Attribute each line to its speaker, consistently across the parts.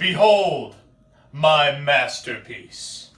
Speaker 1: Behold, my masterpiece.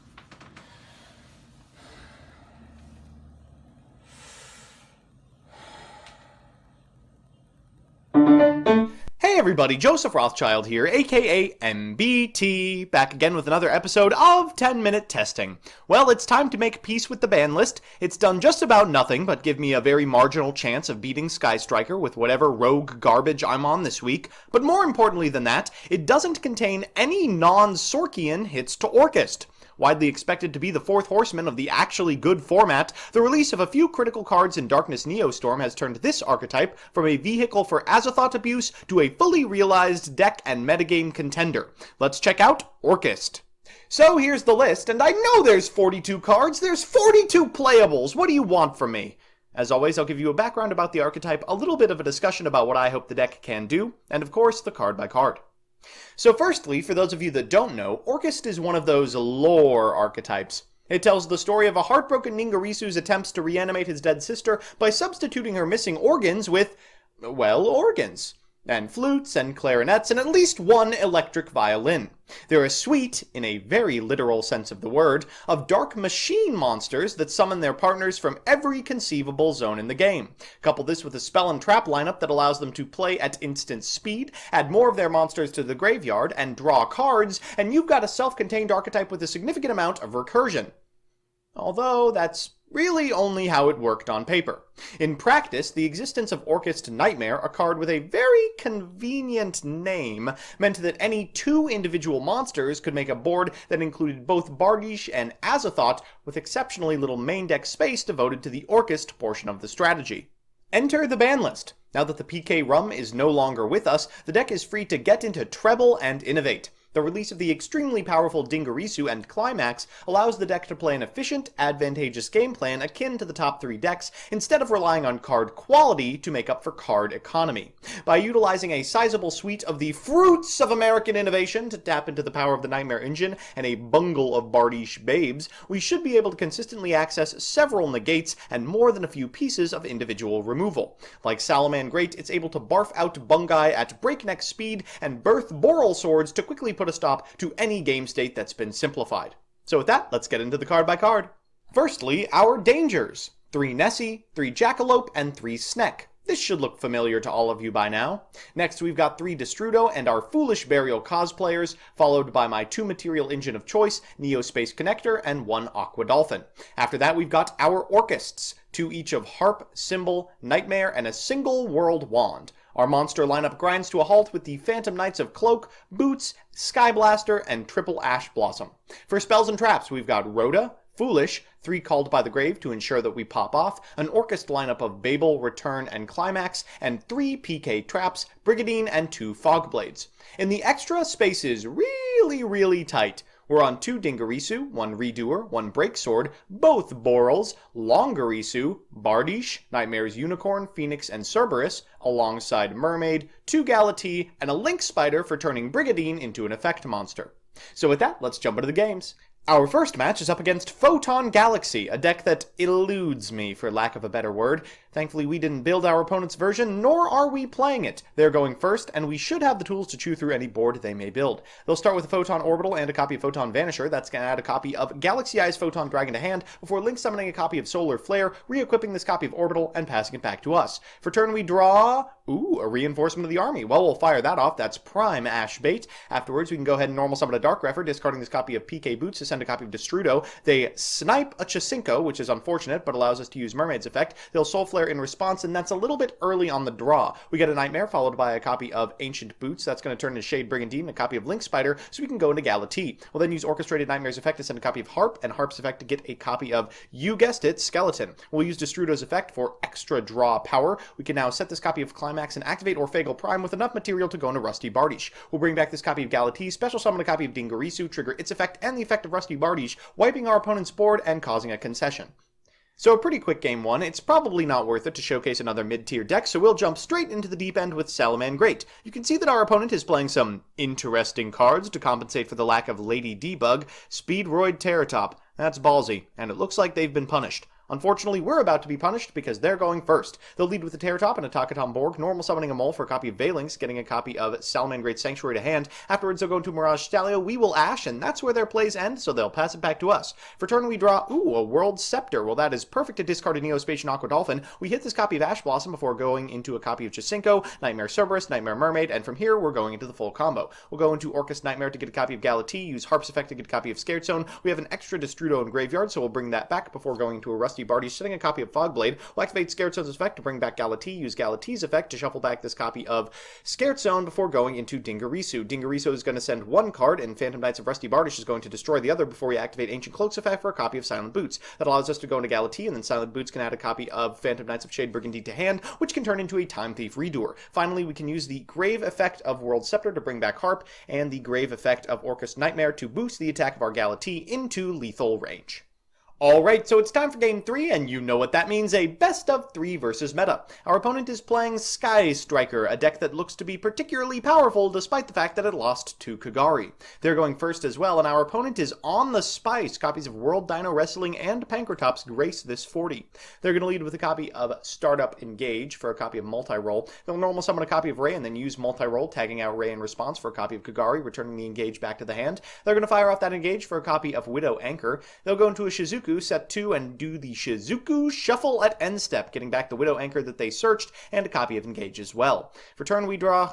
Speaker 2: Hey everybody, Joseph Rothschild here, aka MBT, back again with another episode of 10-Minute Testing. Well, it's time to make peace with the ban list. It's done just about nothing but give me a very marginal chance of beating Sky Striker with whatever rogue garbage I'm on this week. But more importantly than that, it doesn't contain any non-Sorkian hits to Orcust. Widely expected to be the fourth horseman of the actually good format, the release of a few critical cards in Darkness Neostorm has turned this archetype from a vehicle for Azathot abuse to a fully realized deck and metagame contender. Let's check out Orcust. So here's the list, and I know there's 42 cards, there's 42 playables, what do you want from me? As always, I'll give you a background about the archetype, a little bit of a discussion about what I hope the deck can do, and of course, the card by card. So firstly, for those of you that don't know, Orcust is one of those lore archetypes. It tells the story of a heartbroken Dingirsu's attempts to reanimate his dead sister by substituting her missing organs with, well, organs. And flutes and clarinets and at least one electric violin. They're a suite, in a very literal sense of the word, of dark machine monsters that summon their partners from every conceivable zone in the game. Couple this with a spell and trap lineup that allows them to play at instant speed, add more of their monsters to the graveyard, and draw cards, and you've got a self-contained archetype with a significant amount of recursion. Although that's really only how it worked on paper. In practice, the existence of Orcust Nightmare, a card with a very convenient name, meant that any two individual monsters could make a board that included both Bardiche and Azathot, with exceptionally little main deck space devoted to the Orcust portion of the strategy. Enter the ban list. Now that the PK Rum is no longer with us, the deck is free to get into treble and innovate. The release of the extremely powerful Dingirsu and Climax allows the deck to play an efficient, advantageous game plan akin to the top three decks, instead of relying on card quality to make up for card economy. By utilizing a sizable suite of the fruits of American innovation to tap into the power of the Nightmare engine and a bungle of Bardiche babes, we should be able to consistently access several negates and more than a few pieces of individual removal. Like Salaman Great, it's able to barf out Bungai at breakneck speed and birth Boral Swords to quickly put a stop to any game state that's been simplified. So with that, let's get into the card by card. Firstly, our dangers. 3 Nessie, 3 Jackalope, and 3 Sneck. This should look familiar to all of you by now. Next, we've got 3 Destrudo and our Foolish Burial cosplayers, followed by my 2 material engine of choice, Neospace Connector, and 1 Aqua Dolphin. After that, we've got our Orcusts, 2 each of Harp, Symbol, Nightmare, and a single World Wand. Our monster lineup grinds to a halt with the Phantom Knights of Cloak, Boots, Sky Blaster, and Triple Ash Blossom. For spells and traps, we've got Rhoda, Foolish, 3 Called by the Grave to ensure that we pop off, an Orcust lineup of Babel, Return, and Climax, and 3 PK traps, Brigadine, and 2 Fogblades. In the extra, space is really tight. We're on 2 Dingirsu, 1 Redoer, 1 Breaksword, both Borals, Longirisu, Bardiche, Nightmare's Unicorn, Phoenix, and Cerberus, alongside Mermaid, 2 Galatea, and a Link Spider for turning Brigadine into an effect monster. So with that, let's jump into the games. Our first match is up against Photon Galaxy, a deck that eludes me, for lack of a better word. Thankfully, we didn't build our opponent's version, nor are we playing it. They're going first, and we should have the tools to chew through any board they may build. They'll start with a Photon Orbital and a copy of Photon Vanisher. That's going to add a copy of Galaxy Eyes Photon Dragon to hand, before Link summoning a copy of Solar Flare, re-equipping this copy of Orbital, and passing it back to us. For turn, we draw... a reinforcement of the army. Well, we'll fire that off. That's prime Ash Bait. Afterwards, we can go ahead and normal summon a Dark Refer, discarding this copy of PK Boots to send a copy of Destrudo. They snipe a Chisinko, which is unfortunate, but allows us to use Mermaid's effect. They'll Soul Flare in response, and that's a little bit early on the draw. We get a Nightmare, followed by a copy of Ancient Boots. That's going to turn into Shade Brigandine, and a copy of Link Spider, so we can go into Galatea. We'll then use Orchestrated Nightmare's effect to send a copy of Harp, and Harp's effect to get a copy of, you guessed it, Skeleton. We'll use Destrudo's effect for extra draw power. We can now set this copy of Climax and activate Orphagal Prime with enough material to go into Rusty Bardiche. We'll bring back this copy of Galatea, special summon a copy of Dingirsu, trigger its effect and the effect of Rusty Bardiche, wiping our opponent's board and causing a concession. So a pretty quick game one. It's probably not worth it to showcase another mid-tier deck, so we'll jump straight into the deep end with Salaman Great. You can see that our opponent is playing some interesting cards to compensate for the lack of Lady Debug. Speedroid Terratop. That's ballsy, and it looks like they've been punished. Unfortunately, we're about to be punished because they're going first. They'll lead with the Terror Top and a Takaton Borg, normal summoning a Mole for a copy of Valynx, getting a copy of Salaman Great Sanctuary to hand. Afterwards, they'll go into Mirage Stalio, we will Ash, and that's where their plays end, so they'll pass it back to us. For turn, we draw, a World Scepter. Well, that is perfect to discard a Neospace and Aqua Dolphin. We hit this copy of Ash Blossom before going into a copy of Chisinko, Nightmare Cerberus, Nightmare Mermaid, and from here, we're going into the full combo. We'll go into Orcust Nightmare to get a copy of Galatea, use Harp's Effect to get a copy of Scared Zone. We have an extra Destrudo in Graveyard, so we'll bring that back before going into a Rusty Bardiche, setting a copy of Fogblade. We'll activate Scared Zone's effect to bring back Galatea, use Galatea's effect to shuffle back this copy of Scared Zone before going into Dingirsu. Dingirsu is going to send one card, and Phantom Knights of Rusty Bardiche is going to destroy the other before we activate Ancient Cloak's effect for a copy of Silent Boots. That allows us to go into Galatea, and then Silent Boots can add a copy of Phantom Knights of Shade Brigandine to hand, which can turn into a Time Thief Redoer. Finally, we can use the Grave effect of World Scepter to bring back Harp, and the Grave effect of Orcust Nightmare to boost the attack of our Galatea into lethal range. Alright, so it's time for Game 3, and you know what that means, a best of 3 versus meta. Our opponent is playing Sky Striker, a deck that looks to be particularly powerful despite the fact that it lost to Kagari. They're going first as well, and our opponent is on the spice. Copies of World Dino Wrestling and Pankratops grace this 40. They're going to lead with a copy of Startup Engage for a copy of Multi-Roll. They'll normal summon a copy of Ray and then use Multi-Roll, tagging out Ray in response for a copy of Kagari, returning the Engage back to the hand. They're going to fire off that Engage for a copy of Widow Anchor. They'll go into a Shizuku, set 2, and do the Shizuku Shuffle at end step, getting back the Widow Anchor that they searched, and a copy of Engage as well. For turn, we draw,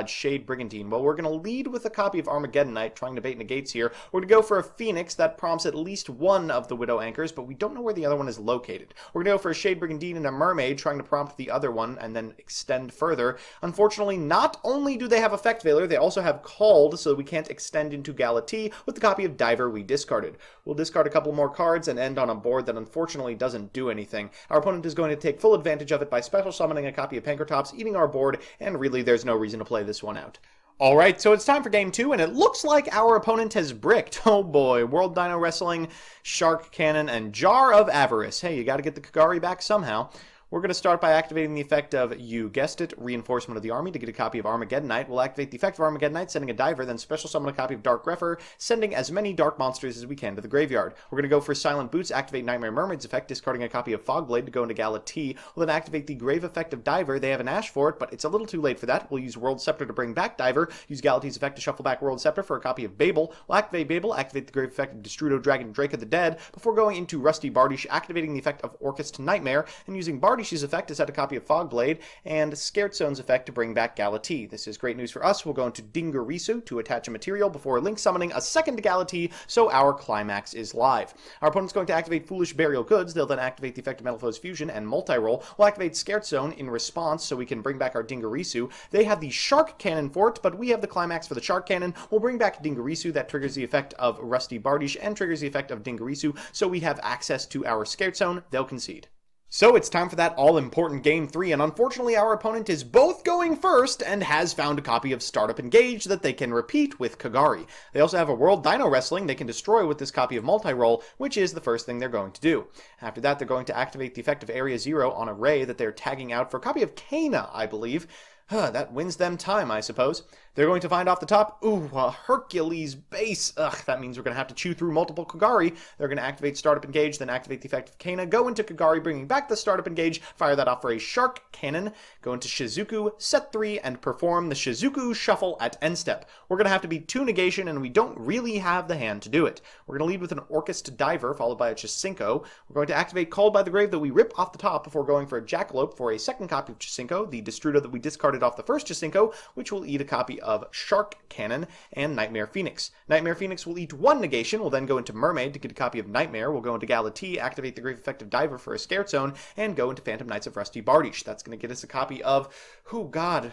Speaker 2: Shade Brigandine. Well, we're going to lead with a copy of Armageddon Knight, trying to bait negates here. We're going to go for a Phoenix that prompts at least one of the Widow Anchors, but we don't know where the other one is located. We're going to go for a Shade Brigandine and a Mermaid, trying to prompt the other one, and then extend further. Unfortunately, not only do they have Effect Veiler, they also have Called, so we can't extend into Galatea with the copy of Diver we discarded. We'll discard a couple more cards and end on a board that unfortunately doesn't do anything. Our opponent is going to take full advantage of it by special summoning a copy of Pankratops, eating our board, and really there's no reason to play this one out. Alright, so it's time for Game 2, and it looks like our opponent has bricked. Oh boy, World Dino Wrestling, Shark Cannon, and Jar of Avarice. Hey, you gotta get the Kagari back somehow. We're going to start by activating the effect of, you guessed it, Reinforcement of the Army to get a copy of Armageddon Knight. We'll activate the effect of Armageddon Knight, sending a Diver, then special summon a copy of Dark Greffer, sending as many Dark Monsters as we can to the graveyard. We're going to go for Silent Boots, activate Nightmare Mermaid's effect, discarding a copy of Fogblade to go into Galatea. We'll then activate the Grave effect of Diver. They have an Ash for it, but it's a little too late for that. We'll use World Scepter to bring back Diver, use Galatea's effect to shuffle back World Scepter for a copy of Babel. We'll activate Babel, activate the Grave effect of Destrudo Dragon Drake of the Dead, before going into Rusty Bardiche, activating the effect of Orcust Nightmare, and using Bardiche's effect to set a copy of Fogblade, and Scared Zone's effect to bring back Galatea. This is great news for us. We'll go into Dingirsu to attach a material before link summoning a second Galatea, so our climax is live. Our opponent's going to activate Foolish Burial Goods. They'll then activate the effect of Metal Foes Fusion and Multi-Roll. We'll activate Scared Zone in response so we can bring back our Dingirsu. They have the Shark Cannon for it, but we have the climax for the Shark Cannon. We'll bring back Dingirsu. That triggers the effect of Rusty Bardiche and triggers the effect of Dingirsu, so we have access to our Scared Zone. They'll concede. So it's time for that all-important Game 3, and unfortunately our opponent is both going first and has found a copy of Startup Engage that they can repeat with Kagari. They also have a World Dino Wrestling they can destroy with this copy of Multi-Roll, which is the first thing they're going to do. After that, they're going to activate the effect of Area 0 on a Ray that they're tagging out for a copy of Kana, I believe. That wins them time, I suppose. They're going to find off the top, a Hercules base. That means we're going to have to chew through multiple Kagari. They're going to activate Startup Engage, then activate the effect of Kana, go into Kagari, bringing back the Startup Engage, fire that off for a Shark Cannon, go into Shizuku, set 3, and perform the Shizuku Shuffle at end step. We're going to have to beat 2 negation, and we don't really have the hand to do it. We're going to lead with an Orcust Diver, followed by a Chisinko. We're going to activate Called by the Grave that we rip off the top before going for a Jackalope for a second copy of Chisinko, the Destrudo that we discarded off the first Chisinko, which will eat a copy of Shark Cannon and Nightmare Phoenix. Nightmare Phoenix will eat 1 negation. We'll then go into Mermaid to get a copy of Nightmare. We'll go into Galatea, activate the Grave effect of Diver for a Scared Zone, and go into Phantom Knights of Rusty Bardiche. That's going to get us a copy of,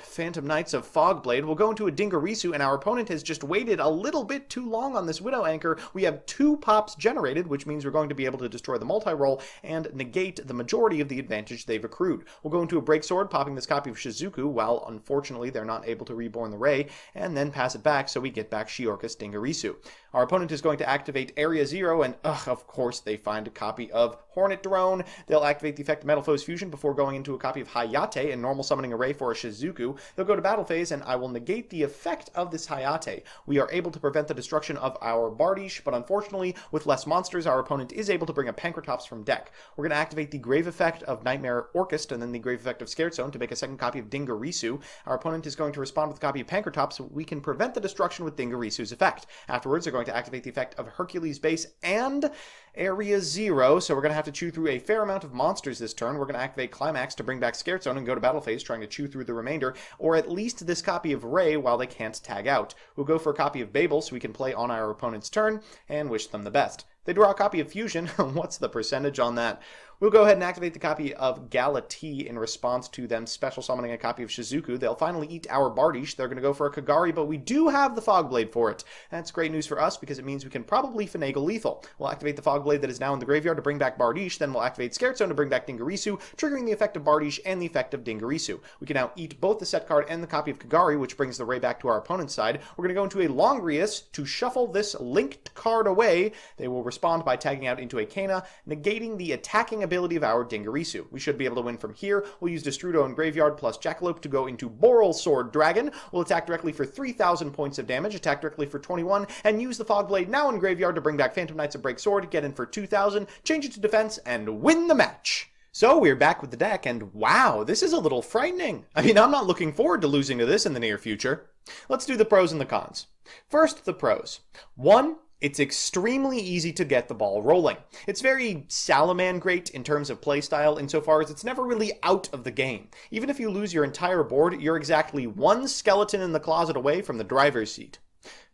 Speaker 2: Phantom Knights of Fogblade. We'll go into a Dingirsu, and our opponent has just waited a little bit too long on this Widow Anchor. We have 2 pops generated, which means we're going to be able to destroy the Multi-Roll and negate the majority of the advantage they've accrued. We'll go into a Break Sword, popping this copy of Shizuku, while unfortunately they're not able to reborn the Ray, and then pass it back so we get back Orcust Dingirsu. Our opponent is going to activate Area 0, and of course they find a copy of Hornet Drone. They'll activate the effect of Metal Foe's Fusion before going into a copy of Hayate and normal summoning array for a Shizuku. They'll go to battle phase, and I will negate the effect of this Hayate. We are able to prevent the destruction of our Bardiche, but unfortunately, with less monsters, our opponent is able to bring a Pankratops from deck. We're going to activate the Grave effect of Nightmare Orcust, and then the Grave effect of Scared Zone to make a second copy of Dingirsu. Our opponent is going to respond with a copy of Pankratops, so we can prevent the destruction with Dingirsu's effect. Afterwards, they're going to activate the effect of Hercules Base and Area 0, so we're going to have to chew through a fair amount of monsters this turn. We're going to activate Climax to bring back Scared Zone and go to battle phase, trying to chew through the remainder, or at least this copy of Ray while they can't tag out. We'll go for a copy of Babel so we can play on our opponent's turn and wish them the best. They draw a copy of Fusion. What's the percentage on that? We'll go ahead and activate the copy of Galatea in response to them special summoning a copy of Shizuku. They'll finally eat our Bardiche. They're going to go for a Kagari, but we do have the Fogblade for it. That's great news for us because it means we can probably finagle lethal. We'll activate the Fogblade that is now in the graveyard to bring back Bardiche. Then we'll activate Scared Zone to bring back Dingirsu, triggering the effect of Bardiche and the effect of Dingirsu. We can now eat both the set card and the copy of Kagari, which brings the Ray back to our opponent's side. We're going to go into a Longrius to shuffle this linked card away. They will respond by tagging out into a Kana, negating the attacking ability of our Dingirsu. We should be able to win from here. We'll use Destrudo in Graveyard plus Jackalope to go into Boral Sword Dragon. We'll attack directly for 3,000 points of damage, attack directly for 21, and use the Fogblade now in Graveyard to bring back Phantom Knights of Break Sword, get in for 2,000, change it to defense, and win the match. So we're back with the deck, and wow, this is a little frightening. I mean, I'm not looking forward to losing to this in the near future. Let's do the pros and the cons. First, the pros. 1. It's extremely easy to get the ball rolling. It's very Salaman-great in terms of playstyle insofar as it's never really out of the game. Even if you lose your entire board, you're exactly one skeleton in the closet away from the driver's seat.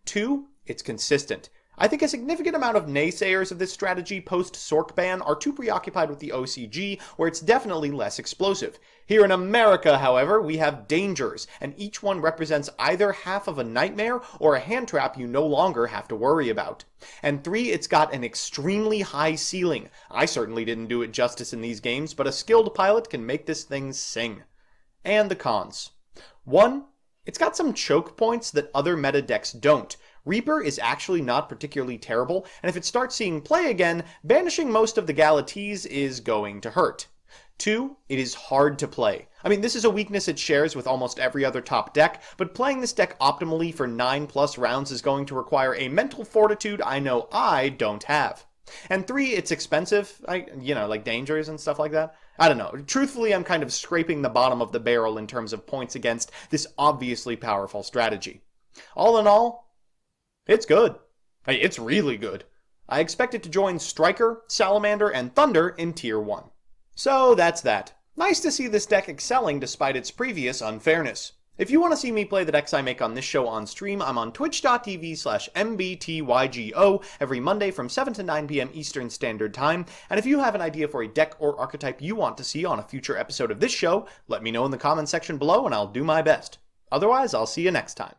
Speaker 2: 2, it's consistent. I think a significant amount of naysayers of this strategy post-Sork ban are too preoccupied with the OCG, where it's definitely less explosive. Here in America, however, we have dangers, and each one represents either half of a nightmare or a hand trap you no longer have to worry about. And 3, it's got an extremely high ceiling. I certainly didn't do it justice in these games, but a skilled pilot can make this thing sing. And the cons. 1, it's got some choke points that other meta decks don't. Reaper is actually not particularly terrible, and if it starts seeing play again, banishing most of the Galateas is going to hurt. 2, it is hard to play. I mean, this is a weakness it shares with almost every other top deck, but playing this deck optimally for 9+ rounds is going to require a mental fortitude I know I don't have. And 3, it's expensive, like dangers and stuff like that. I don't know. Truthfully, I'm kind of scraping the bottom of the barrel in terms of points against this obviously powerful strategy. All in all, it's good. It's really good. I expect it to join Striker, Salamander, and Thunder in Tier 1. So that's that. Nice to see this deck excelling despite its previous unfairness. If you want to see me play the decks I make on this show on stream, I'm on twitch.tv/mbtygo every Monday from 7 to 9 p.m. Eastern Standard Time. And if you have an idea for a deck or archetype you want to see on a future episode of this show, let me know in the comments section below and I'll do my best. Otherwise, I'll see you next time.